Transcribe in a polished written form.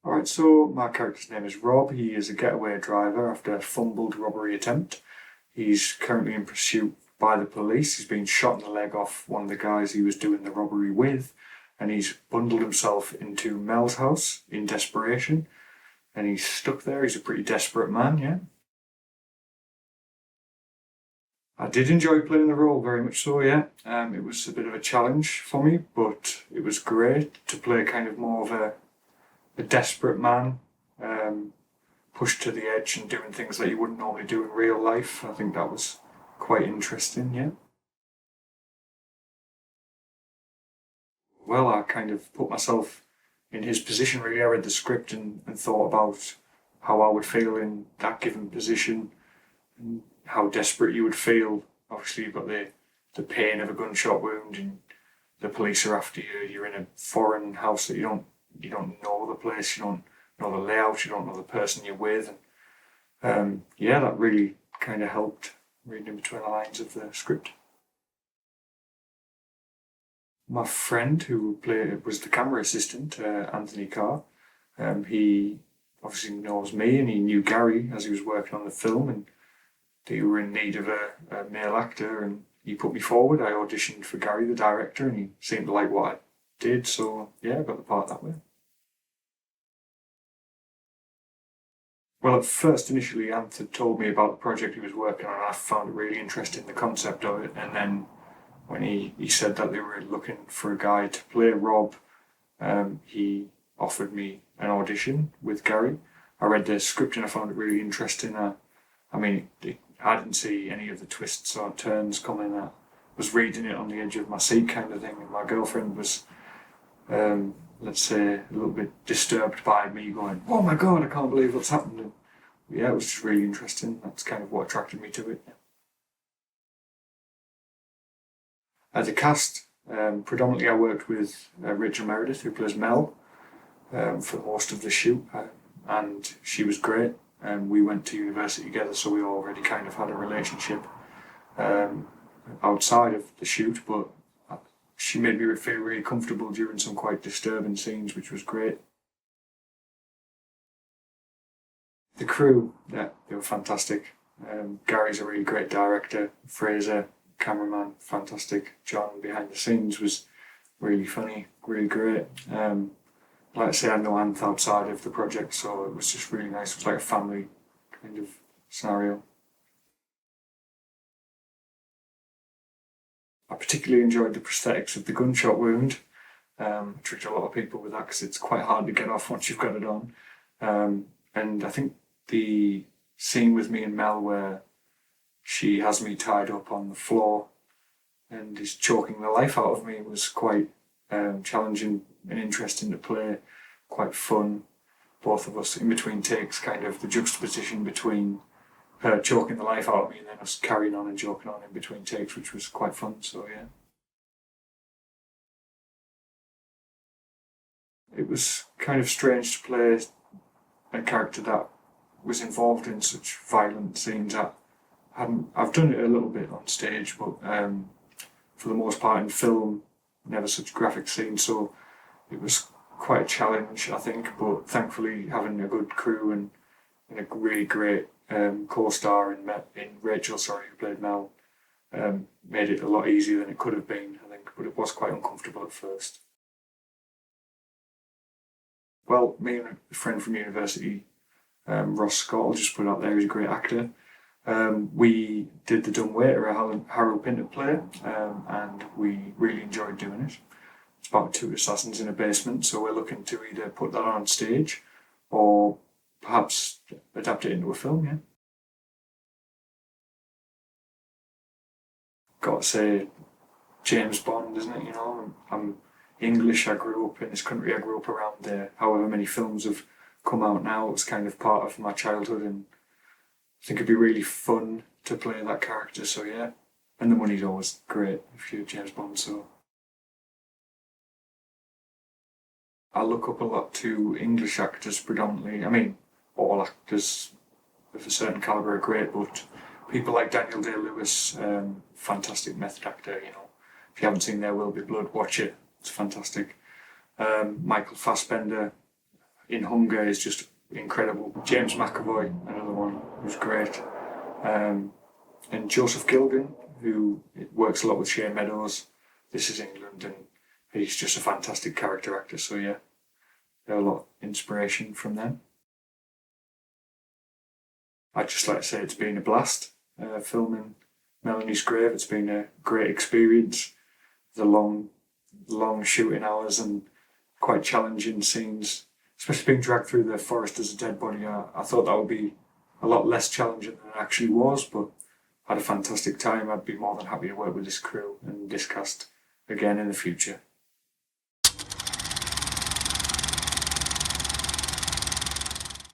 Alright, so my character's name is Rob. He is a getaway driver after a fumbled robbery attempt. He's currently in pursuit by the police. He's been shot in the leg off one of the guys he was doing the robbery with, and he's bundled himself into Mel's house in desperation, and he's stuck there. He's a pretty desperate man, yeah. I did enjoy playing the role, very much so, yeah. It was a bit of a challenge for me, but it was great to play kind of more of a desperate man, um, pushed to the edge and doing things that you wouldn't normally do in real life. I think that was quite interesting, yeah. Well, I kind of put myself in his position really. I read the script and thought about how I would feel in that given position and how desperate you would feel. Obviously, you've got the pain of a gunshot wound and the police are after you. You're in a foreign house that you don't know the place, you don't know the layout, you don't know the person you're with. And yeah, that really kind of helped reading in between the lines of the script. My friend who played was the camera assistant, Anthony Carr. He obviously knows me, and he knew Garry as he was working on the film, and they were in need of a male actor, and he put me forward. I auditioned for Garry, the director, and he seemed to like what I did, so yeah, I got the part that way. Well, at first, initially, Ant had told me about the project he was working on. I found it really interesting, the concept of it. And then when he said that they were looking for a guy to play Rob, he offered me an audition with Garry. I read the script and I found it really interesting. I mean, I didn't see any of the twists or turns coming. I was reading it on the edge of my seat, kind of thing. And my girlfriend was, let's say, a little bit disturbed by me going, "Oh my god, I can't believe what's happened." And yeah, it was just really interesting. That's kind of what attracted me to it. As a cast, predominantly I worked with Rachel Meredith, who plays Mel, for most of the shoot, and she was great. We went to university together, so we already kind of had a relationship um, outside of the shoot, but she made me feel really comfortable during some quite disturbing scenes, which was great. The crew, yeah, they were fantastic. Gary's a really great director. Fraser, cameraman, fantastic. John behind the scenes was really funny, really great. Like I say, I know Anth outside of the project, so it was just really nice. It was like a family kind of scenario. I particularly enjoyed the prosthetics of the gunshot wound. I tricked a lot of people with that because it's quite hard to get off once you've got it on. And I think the scene with me and Mel where she has me tied up on the floor and is choking the life out of me was quite challenging and interesting to play, quite fun. Both of us in between takes, kind of the juxtaposition between her choking the life out of me and then us carrying on and joking on in between takes, which was quite fun. So yeah, it was kind of strange to play a character that was involved in such violent scenes. I've done it a little bit on stage, but for the most part in film, never such graphic scenes. So it was quite a challenge, I think. But thankfully, having a good crew and a really great co-star in Rachel, sorry, who played Mel, made it a lot easier than it could have been, I think. But it was quite uncomfortable at first. Well, me and a friend from university, Ross Scott, I'll just put it out there, he's a great actor. We did the Dumbwaiter, a Harold Pinter play, and we really enjoyed doing it. It's about two assassins in a basement, so we're looking to either put that on stage or perhaps adapt it into a film, yeah. Got to say, James Bond, isn't it? You know, I'm English, I grew up in this country, I grew up around there. However many films have come out now, it's kind of part of my childhood, and I think it'd be really fun to play that character, so yeah. And the money's always great if you're James Bond, so I look up a lot to English actors predominantly. I mean, all actors of a certain calibre are great, but people like Daniel Day-Lewis, fantastic method actor, you know. If you haven't seen There Will Be Blood, watch it. It's fantastic. Michael Fassbender, in Hunger is just incredible. James McAvoy, another one, who's great. And Joseph Gilgan, who works a lot with Shane Meadows. This is England, and he's just a fantastic character actor. So yeah, a lot of inspiration from them. I'd just like to say it's been a blast filming Melanie's Grave. It's been a great experience. The long shooting hours and quite challenging scenes, especially being dragged through the forest as a dead body. I thought that would be a lot less challenging than it actually was, but I had a fantastic time. I'd be more than happy to work with this crew and this cast again in the future.